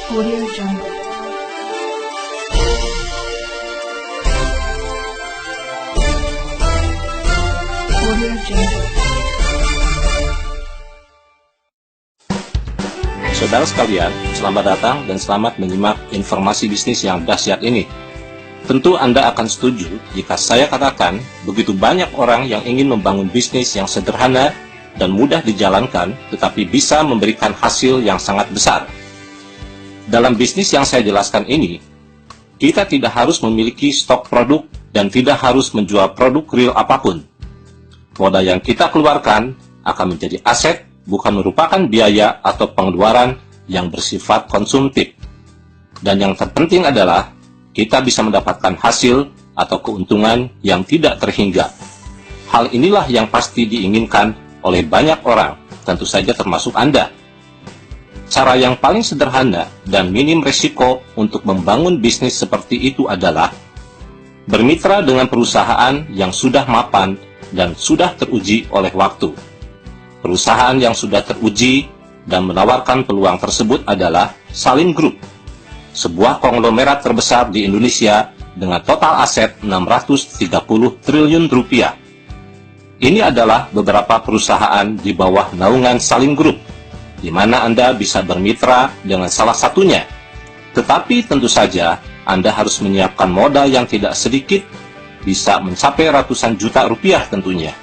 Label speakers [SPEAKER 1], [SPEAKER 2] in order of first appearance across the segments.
[SPEAKER 1] Audio Jungle. Audio Jungle.
[SPEAKER 2] Saudara sekalian, selamat datang dan selamat menyimak informasi bisnis yang dahsyat ini. Tentu Anda akan setuju jika saya katakan begitu banyak orang yang ingin membangun bisnis yang sederhana dan mudah dijalankan, tetapi bisa memberikan hasil yang sangat besar. Dalam bisnis yang saya jelaskan ini, kita tidak harus memiliki stok produk dan tidak harus menjual produk real apapun. Modal yang kita keluarkan akan menjadi aset, bukan merupakan biaya atau pengeluaran yang bersifat konsumtif. Dan yang terpenting adalah kita bisa mendapatkan hasil atau keuntungan yang tidak terhingga. Hal inilah yang pasti diinginkan oleh banyak orang, tentu saja termasuk Anda. Cara yang paling sederhana dan minim risiko untuk membangun bisnis seperti itu adalah bermitra dengan perusahaan yang sudah mapan dan sudah teruji oleh waktu. Perusahaan yang sudah teruji dan menawarkan peluang tersebut adalah Salim Group, sebuah konglomerat terbesar di Indonesia dengan total aset 630 triliun rupiah. Ini adalah beberapa perusahaan di bawah naungan Salim Group, di mana Anda bisa bermitra dengan salah satunya. Tetapi tentu saja Anda harus menyiapkan modal yang tidak sedikit, bisa mencapai ratusan juta rupiah tentunya.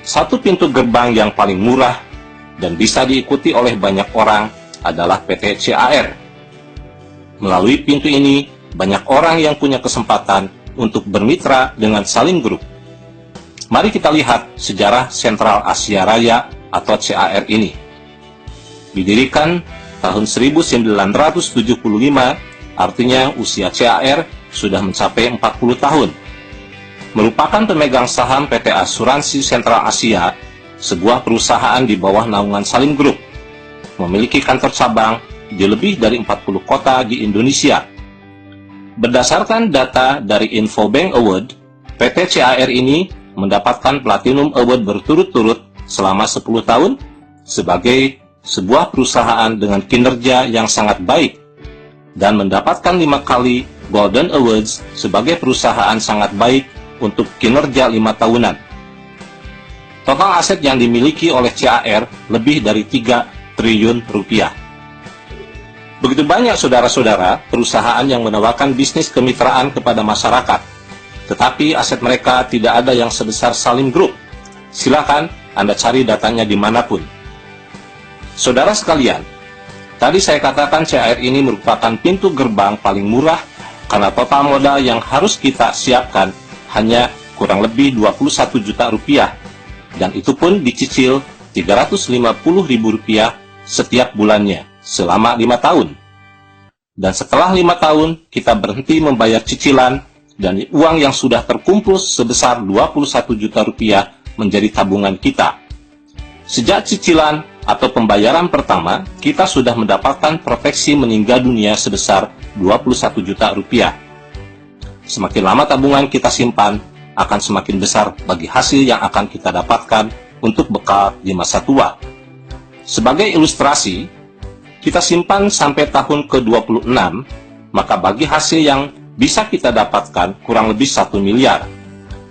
[SPEAKER 2] Satu pintu gerbang yang paling murah dan bisa diikuti oleh banyak orang adalah PT CAR. Melalui pintu ini, banyak orang yang punya kesempatan untuk bermitra dengan Salim Group. Mari kita lihat sejarah Sentral Asia Raya atau CAR ini. Didirikan tahun 1975, artinya usia CAR sudah mencapai 40 tahun. Merupakan pemegang saham PT Asuransi Sentral Asia, sebuah perusahaan di bawah naungan Salim Group. Memiliki kantor cabang di lebih dari 40 kota di Indonesia. Berdasarkan data dari Infobank Award, PT CAR ini mendapatkan Platinum Award berturut-turut selama 10 tahun sebagai sebuah perusahaan dengan kinerja yang sangat baik dan mendapatkan 5 kali Golden Awards sebagai perusahaan sangat baik untuk kinerja 5 tahunan. Total aset yang dimiliki oleh CAR lebih dari 3 triliun rupiah. Begitu banyak saudara-saudara perusahaan yang menawarkan bisnis kemitraan kepada masyarakat, tetapi aset mereka tidak ada yang sebesar Salim Group. Silakan Anda cari datanya dimanapun. Saudara sekalian, tadi saya katakan CAR ini merupakan pintu gerbang paling murah karena total modal yang harus kita siapkan hanya kurang lebih 21 juta rupiah, dan itu pun dicicil 350 ribu rupiah setiap bulannya selama 5 tahun. Dan setelah 5 tahun kita berhenti membayar cicilan dan uang yang sudah terkumpul sebesar 21 juta rupiah menjadi tabungan kita. Sejak cicilan atau pembayaran pertama, kita sudah mendapatkan proteksi meninggal dunia sebesar 21 juta rupiah. Semakin lama tabungan kita simpan, akan semakin besar bagi hasil yang akan kita dapatkan untuk bekal di masa tua. Sebagai ilustrasi, kita simpan sampai tahun ke-26, maka bagi hasil yang bisa kita dapatkan kurang lebih 1 miliar.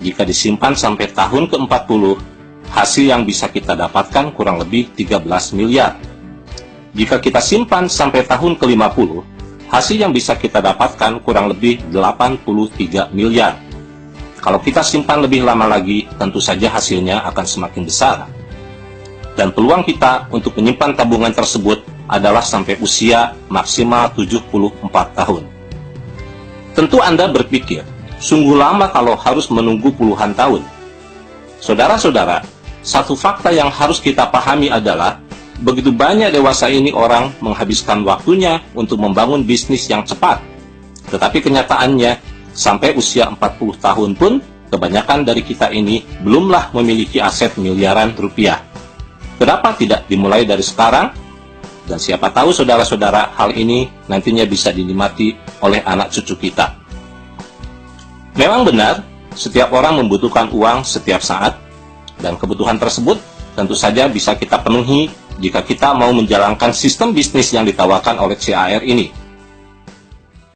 [SPEAKER 2] Jika disimpan sampai tahun ke-40, hasil yang bisa kita dapatkan kurang lebih 13 miliar. Jika kita simpan sampai tahun ke-50, hasil yang bisa kita dapatkan kurang lebih 83 miliar. Kalau kita simpan lebih lama lagi, tentu saja hasilnya akan semakin besar. Dan peluang kita untuk menyimpan tabungan tersebut adalah sampai usia maksimal 74 tahun. Tentu Anda berpikir, sungguh lama kalau harus menunggu puluhan tahun. Saudara-saudara, satu fakta yang harus kita pahami adalah, begitu banyak dewasa ini orang menghabiskan waktunya untuk membangun bisnis yang cepat. Tetapi kenyataannya, sampai usia 40 tahun pun, kebanyakan dari kita ini belumlah memiliki aset miliaran rupiah. Kenapa tidak dimulai dari sekarang? Dan siapa tahu saudara-saudara hal ini nantinya bisa dinikmati oleh anak cucu kita. Memang benar, setiap orang membutuhkan uang setiap saat, dan kebutuhan tersebut tentu saja bisa kita penuhi jika kita mau menjalankan sistem bisnis yang ditawarkan oleh CAR ini.